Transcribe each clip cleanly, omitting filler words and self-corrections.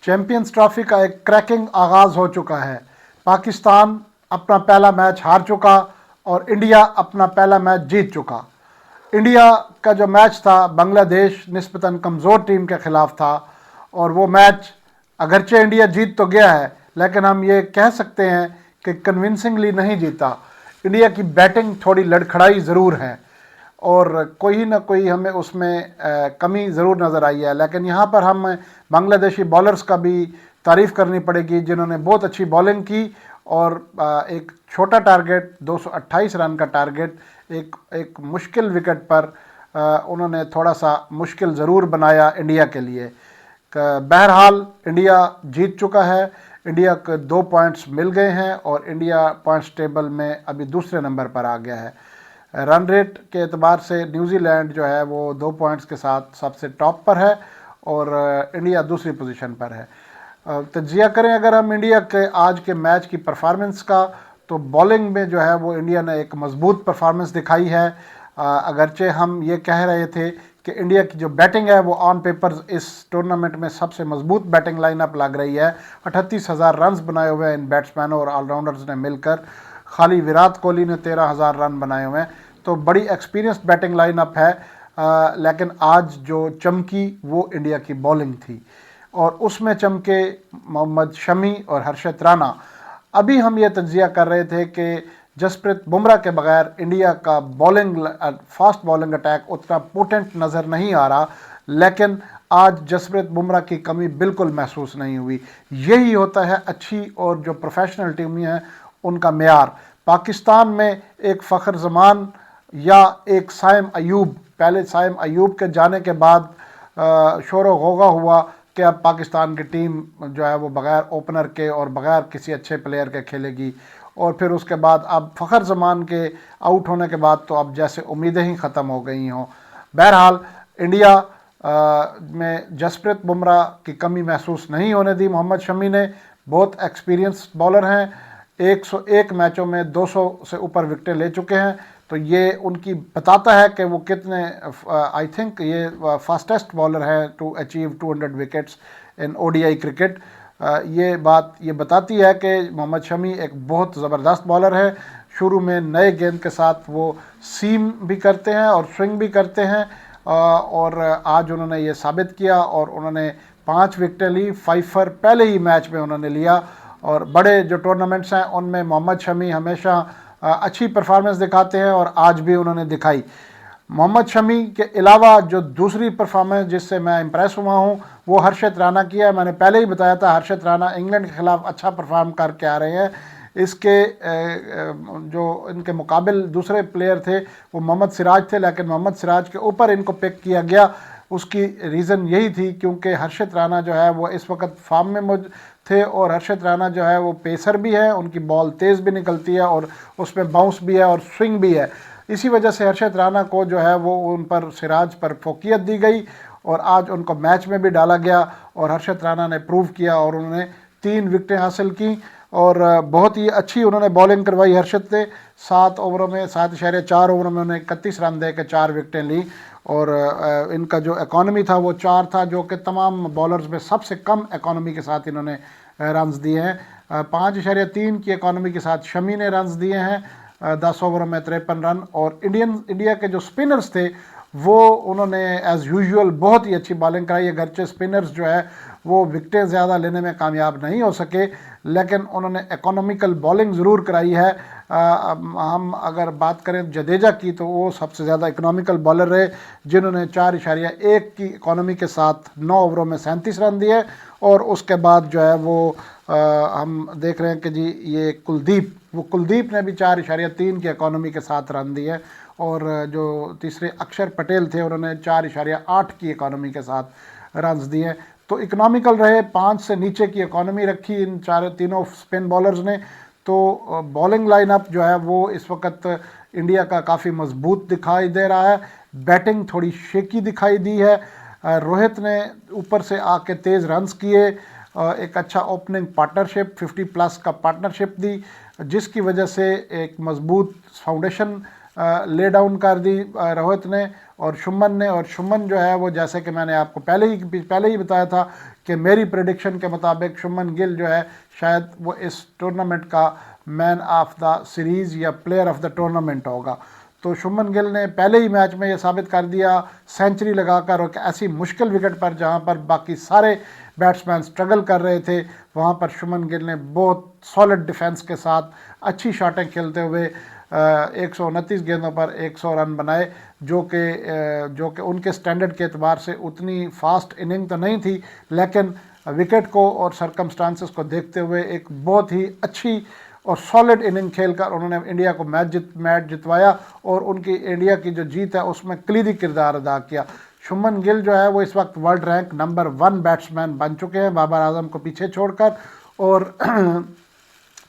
Champions trophy का एक cracking आगाज़ हो चुका है। पाकिस्तान अपना पहला मैच हार चुका और इंडिया अपना पहला मैच जीत चुका। इंडिया का जो मैच था बांग्लादेश निस्बतन कमज़ोर टीम के ख़िलाफ़ था और वो मैच अगरचे इंडिया जीत तो गया है, लेकिन हम ये कह सकते हैं कि कन्विंसिंगली नहीं जीता। इंडिया की बैटिंग थोड़ी लड़खड़ाई ज़रूर है और कोई ना कोई हमें उसमें कमी ज़रूर नज़र आई है, लेकिन यहाँ पर हम बांग्लादेशी बॉलर्स का भी तारीफ़ करनी पड़ेगी जिन्होंने बहुत अच्छी बॉलिंग की और एक छोटा टारगेट 228 रन का टारगेट एक मुश्किल विकेट पर उन्होंने थोड़ा सा मुश्किल ज़रूर बनाया इंडिया के लिए। बहरहाल इंडिया जीत चुका है, इंडिया को 2 पॉइंट्स मिल गए हैं और इंडिया पॉइंट्स टेबल में अभी दूसरे नंबर पर आ गया है। रन रेट के एतबार से न्यूजीलैंड जो है वो 2 पॉइंट्स के साथ सबसे टॉप पर है और इंडिया दूसरी पोजीशन पर है। तजिया करें अगर हम इंडिया के आज के मैच की परफॉर्मेंस का, तो बॉलिंग में जो है वो इंडिया ने एक मजबूत परफॉर्मेंस दिखाई है। अगरचे हम ये कह रहे थे कि इंडिया की जो बैटिंग है वो ऑन पेपर इस टूर्नामेंट में सबसे मजबूत बैटिंग लाइनअप लग रही है। 38,000 रन बनाए हुए हैं इन बैट्समैनों और ऑलराउंडर्स ने मिलकर। खाली विराट कोहली ने 13,000 रन बनाए हुए हैं, तो बड़ी एक्सपीरियंस्ड बैटिंग लाइनअप है। लेकिन आज जो चमकी वो इंडिया की बॉलिंग थी और उसमें चमके मोहम्मद शमी और हर्षित राणा। अभी हम ये तज्जिया कर रहे थे कि जसप्रीत बुमराह के बगैर इंडिया का बॉलिंग फास्ट बॉलिंग अटैक उतना पोटेंट नज़र नहीं आ रहा, लेकिन आज जसप्रीत बुमराह की कमी बिल्कुल महसूस नहीं हुई। यही होता है अच्छी और जो प्रोफेशनल टीमें हैं उनका मेयार। पाकिस्तान में एक फ़खर जमान या एक साइम अयूब, पहले साइम अयूब के जाने के बाद शोर गौगा हुआ कि अब पाकिस्तान की टीम जो है वो बग़ैर ओपनर के और बग़ैर किसी अच्छे प्लेयर के खेलेगी, और फिर उसके बाद अब फ़खर जमान के आउट होने के बाद तो अब जैसे उम्मीदें ही ख़त्म हो गई हों। बहरहाल इंडिया में जसप्रीत बुमराह की कमी महसूस नहीं होने दी। मोहम्मद शमी ने बहुत एक्सपीरियंस्ड बॉलर हैं, 101 मैचों में 200 से ऊपर विकेटें ले चुके हैं, तो ये उनकी बताता है कि वो कितने आई थिंक ये फास्टेस्ट बॉलर है to achieve 200 wickets in ODI cricket. ये बात ये बताती है कि मोहम्मद शमी एक बहुत ज़बरदस्त बॉलर है। शुरू में नए गेंद के साथ वो सीम भी करते हैं और स्विंग भी करते हैं और आज उन्होंने ये साबित किया और उन्होंने 5 विकेटें ली। 5 पहले ही मैच में उन्होंने लिया और बड़े जो टूर्नामेंट्स हैं उनमें मोहम्मद शमी हमेशा अच्छी परफॉर्मेंस दिखाते हैं और आज भी उन्होंने दिखाई। मोहम्मद शमी के अलावा जो दूसरी परफॉर्मेंस जिससे मैं इम्प्रेस हुआ हूँ वो हर्षित राणा की है। मैंने पहले ही बताया था हर्षित राणा इंग्लैंड के ख़िलाफ़ अच्छा परफॉर्म करके आ रहे हैं। इसके जो इनके मुकाबिल दूसरे प्लेयर थे वो मोहम्मद सिराज थे, लेकिन मोहम्मद सिराज के ऊपर इनको पिक किया गया। उसकी रीज़न यही थी क्योंकि हर्षित राणा जो है वो इस वक्त फॉर्म में मौजूद थे और हर्षित राणा जो है वो पेसर भी है, उनकी बॉल तेज़ भी निकलती है और उसमें बाउंस भी है और स्विंग भी है। इसी वजह से हर्षित राणा को जो है वो उन पर सिराज पर फोकियत दी गई और आज उनको मैच में भी डाला गया और हर्षित राणा ने प्रूव किया और उन्होंने 3 विकेटें हासिल की और बहुत ही अच्छी उन्होंने बॉलिंग करवाई। हर्षित ने 7 ओवरों में 7.4 ओवरों में उन्होंने 31 रन दे के 4 विकेटें ली और इनका जो इकॉनमी था वो 4 था, जो कि तमाम बॉलर्स में सबसे कम इकॉनमी के साथ इन्होंने रन्स दिए हैं। 5.3 की इकॉनमी के साथ शमी ने रन्स दिए हैं 10 ओवरों में 53 रन। और इंडिया के जो स्पिनर्स थे वो उन्होंने एज़ यूजुअल बहुत ही अच्छी बॉलिंग कराई है। अगरचे स्पिनर्स जो है वो विकेटें ज़्यादा लेने में कामयाब नहीं हो सके, लेकिन उन्होंने इकोनॉमिकल बॉलिंग ज़रूर कराई है। हम अगर बात करें जडेजा की तो वो सबसे ज़्यादा इकोनॉमिकल बॉलर रहे जिन्होंने 4.1 की इकोनॉमी के साथ 9 ओवरों में 37 रन दिए। और उसके बाद जो है वो हम देख रहे हैं कि जी ये कुलदीप ने भी 4.3 की इकोनॉमी के साथ रन दिए और जो तीसरे अक्षर पटेल थे उन्होंने 4.8 की इकोनॉमी के साथ रन्स दिए। तो इकोनॉमिकल रहे, 5 से नीचे की इकोनॉमी रखी इन तीनों स्पिन बॉलर्स ने। तो बॉलिंग लाइनअप जो है वो इस वक्त इंडिया का काफ़ी मजबूत दिखाई दे रहा है। बैटिंग थोड़ी शेकी दिखाई दी है। रोहित ने ऊपर से आके तेज़ रन्स किए, एक अच्छा ओपनिंग पार्टनरशिप 50+ का पार्टनरशिप दी, जिसकी वजह से एक मजबूत फाउंडेशन ले डाउन कर दी रोहित ने और शुभमन ने। और शुभमन जो है वो, जैसे कि मैंने आपको पहले ही बताया था कि मेरी प्रेडिक्शन के मुताबिक शुभमन गिल जो है शायद वो इस टूर्नामेंट का मैन ऑफ द सीरीज़ या प्लेयर ऑफ द टूर्नामेंट होगा। तो शुभमन गिल ने पहले ही मैच में ये साबित कर दिया, सेंचुरी लगाकर, और ऐसी मुश्किल विकेट पर जहां पर बाकी सारे बैट्समैन स्ट्रगल कर रहे थे, वहां पर शुभमन गिल ने बहुत सॉलिड डिफेंस के साथ अच्छी शॉटें खेलते हुए 129 गेंदों पर 100 रन बनाए, जो कि उनके स्टैंडर्ड के एतबार से उतनी फास्ट इनिंग तो नहीं थी, लेकिन विकेट को और सरकमस्टांसेस को देखते हुए एक बहुत ही अच्छी और सॉलिड इनिंग खेलकर उन्होंने इंडिया को मैच जितवाया और उनकी इंडिया की जो जीत है उसमें कलीदी किरदार अदा किया। शुभमन गिल जो है वो इस वक्त वर्ल्ड रैंक नंबर 1 बैट्समैन बन चुके हैं, बाबर आजम को पीछे छोड़कर। और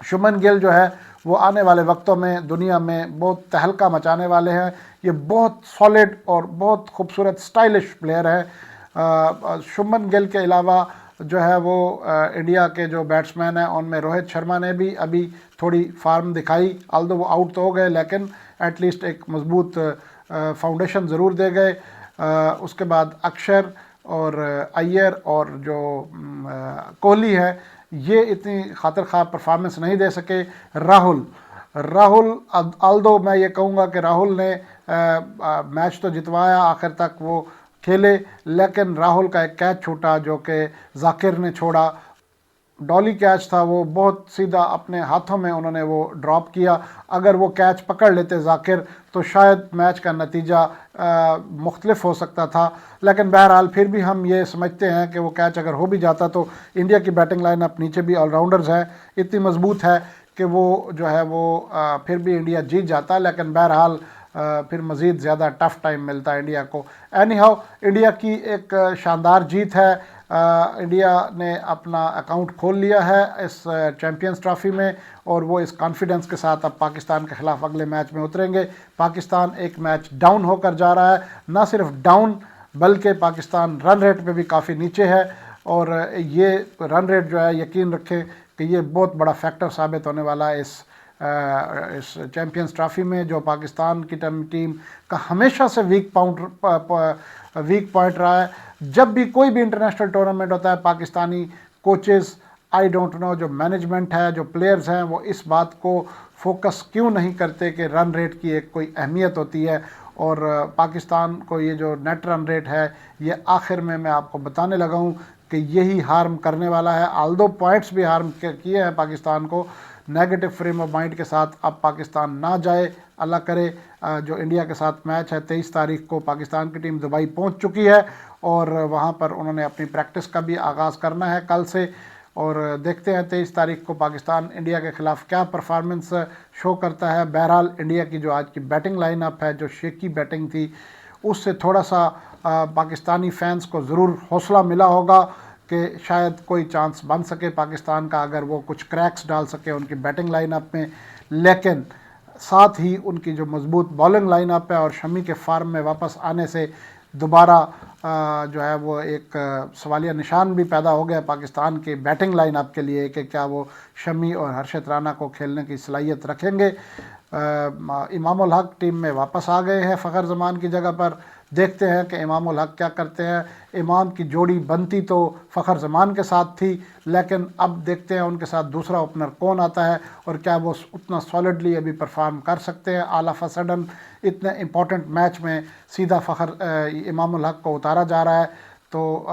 शुभमन गिल जो है वो आने वाले वक्तों में दुनिया में बहुत तहलका मचाने वाले हैं। ये बहुत सॉलिड और बहुत खूबसूरत स्टाइलिश प्लेयर है। शुभमन गिल के अलावा जो है वो इंडिया के जो बैट्समैन हैं उनमें रोहित शर्मा ने भी अभी थोड़ी फार्म दिखाई, ऑल्दो वो आउट तो हो गए लेकिन एटलीस्ट एक मजबूत फाउंडेशन ज़रूर दे गए। उसके बाद अक्षर और अय्यर और जो कोहली है ये इतनी खातिर खा परफॉर्मेंस नहीं दे सके। राहुल ऑल्दो मैं ये कहूँगा कि राहुल ने मैच तो जितवाया, आखिर तक वो खेले, लेकिन राहुल का एक कैच छूटा जो कि जाकिर ने छोड़ा, डॉली कैच था, वो बहुत सीधा अपने हाथों में उन्होंने वो ड्रॉप किया। अगर वो कैच पकड़ लेते जाकिर तो शायद मैच का नतीजा मुख्तलिफ हो सकता था, लेकिन बहरहाल फिर भी हम ये समझते हैं कि वो कैच अगर हो भी जाता तो इंडिया की बैटिंग लाइनअप नीचे भी ऑलराउंडर्स हैं, इतनी मजबूत है कि वो जो है वो फिर भी इंडिया जीत जाता, लेकिन बहरहाल फिर मज़ीद ज़्यादा टफ़ टाइम मिलता है इंडिया को। एनी हाउ इंडिया की एक शानदार जीत है। इंडिया ने अपना अकाउंट खोल लिया है इस चैम्पियंस ट्रॉफ़ी में और वो इस कॉन्फिडेंस के साथ अब पाकिस्तान के ख़िलाफ़ अगले मैच में उतरेंगे। पाकिस्तान एक मैच डाउन होकर जा रहा है, ना सिर्फ डाउन बल्कि पाकिस्तान रन रेट में भी काफ़ी नीचे है, और ये रन रेट जो है यकीन रखें कि ये बहुत बड़ा फैक्टर साबित होने वाला है इस चैम्पियंस ट्रॉफ़ी में, जो पाकिस्तान की टीम का हमेशा से वीक पॉइंट रहा है। जब भी कोई भी इंटरनेशनल टूर्नामेंट होता है, Pakistani coaches, I don't know, जो मैनेजमेंट है, जो प्लेयर्स हैं, वो इस बात को फोकस क्यों नहीं करते कि रन रेट की एक कोई अहमियत होती है। और पाकिस्तान को ये जो नेट रन रेट है ये आखिर में मैं आपको बताने लगा हूँ कि यही हार्म करने वाला है। ऑल्दो पॉइंट्स भी हार्म किए हैं पाकिस्तान को, नेगेटिव फ्रेम ऑफ माइंड के साथ अब पाकिस्तान ना जाए, अल्लाह करे। जो इंडिया के साथ मैच है 23 तारीख को, पाकिस्तान की टीम दुबई पहुंच चुकी है और वहां पर उन्होंने अपनी प्रैक्टिस का भी आगाज़ करना है कल से, और देखते हैं 23 तारीख को पाकिस्तान इंडिया के ख़िलाफ़ क्या परफॉर्मेंस शो करता है। बहरहाल इंडिया की जो आज की बैटिंग लाइनअप है, जो शेकी बैटिंग थी, उससे थोड़ा सा पाकिस्तानी फैंस को ज़रूर हौसला मिला होगा कि शायद कोई चांस बन सके पाकिस्तान का, अगर वो कुछ क्रैक्स डाल सके उनकी बैटिंग लाइनअप में। लेकिन साथ ही उनकी जो मजबूत बॉलिंग लाइनअप है और शमी के फार्म में वापस आने से दोबारा जो है वो एक सवालिया निशान भी पैदा हो गया पाकिस्तान के बैटिंग लाइनअप के लिए कि क्या वो शमी और हर्षित राणा को खेलने की सलाहियत रखेंगे। इमाम उल हक टीम में वापस आ गए हैं फ़खर जमान की जगह पर। देखते हैं कि इमाम उल हक क्या करते हैं। इमाम की जोड़ी बनती तो फ़खर जमान के साथ थी, लेकिन अब देखते हैं उनके साथ दूसरा ओपनर कौन आता है और क्या वो उतना सॉलिडली अभी परफॉर्म कर सकते हैं। ऑल ऑफ अ सडन इतने इम्पोर्टेंट मैच में सीधा इमाम उल हक को उतारा जा रहा है, तो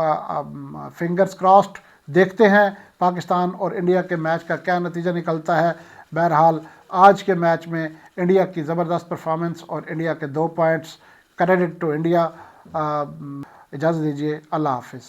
फिंगर्स क्रॉस्ड। देखते हैं पाकिस्तान और इंडिया के मैच का क्या नतीजा निकलता है। बहरहाल आज के मैच में इंडिया की ज़बरदस्त परफॉर्मेंस और इंडिया के 2 पॉइंट्स, क्रेडिट टू इंडिया। इजाज़त दीजिए, अल्लाह हाफिज़।